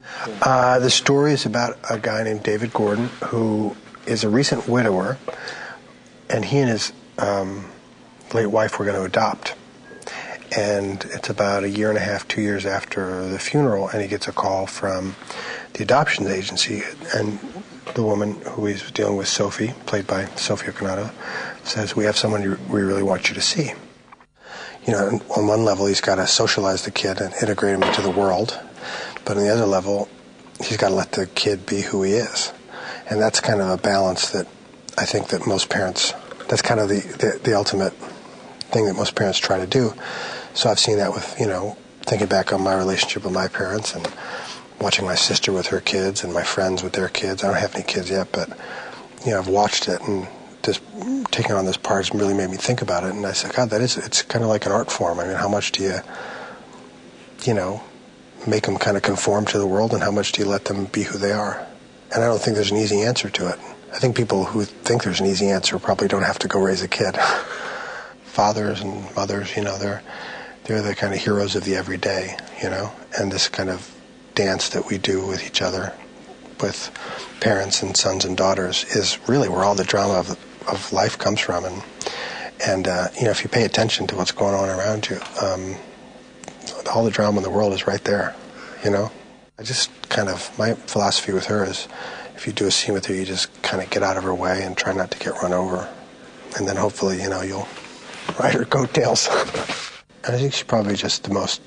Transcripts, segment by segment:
The story is about a guy named David Gordon who is a recent widower, and he and his late wife were going to adopt. And it's about 1.5 years, 2 years after the funeral, and he gets a call from the adoptions agency, and the woman who he's dealing with, Sophie, played by Sophie Okonedo, says, "We have someone we really want you to see." You know, on one level, he's got to socialize the kid and integrate him into the world, but on the other level, he's got to let the kid be who he is. And that's kind of a balance that I think that most parents, that's kind of the ultimate thing that most parents try to do. So I've seen that with, thinking back on my relationship with my parents and watching my sister with her kids and my friends with their kids. I don't have any kids yet, but, I've watched it, and just taking on this part has really made me think about it. And I said, God, it's kind of like an art form. I mean, how much do you, make them kind of conform to the world, and how much do you let them be who they are? And I don't think there's an easy answer to it. I think people who think there's an easy answer probably don't have to go raise a kid. Fathers and mothers, they're the kind of heroes of the everyday, and this kind of dance that we do with each other, with parents and sons and daughters, is really where all the drama of life comes from. And if you pay attention to what's going on around you, all the drama in the world is right there, I just my philosophy with her is, if you do a scene with her, you just kind of get out of her way and try not to get run over. And then hopefully, you'll ride her coattails. And I think she's probably just the most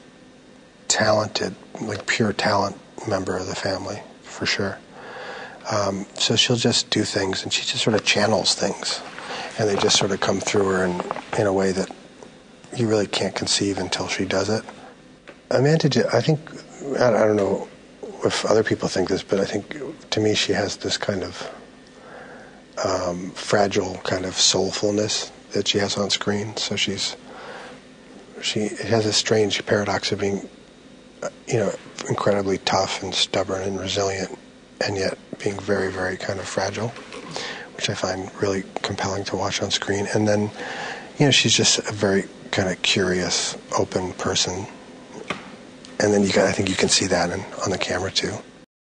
talented, pure talent member of the family, for sure. So she'll just do things, and she just sort of channels things. And they just sort of come through her in a way that you really can't conceive until she does it. Amanda, I think, I don't know if other people think this, but I think, to me, she has this kind of fragile kind of soulfulness that she has on screen. So she has a strange paradox of being, incredibly tough and stubborn and resilient, and yet being very, very kind of fragile, which I find really compelling to watch on screen. And then, she's just a very kind of curious, open person. And then I think you can see that on the camera too.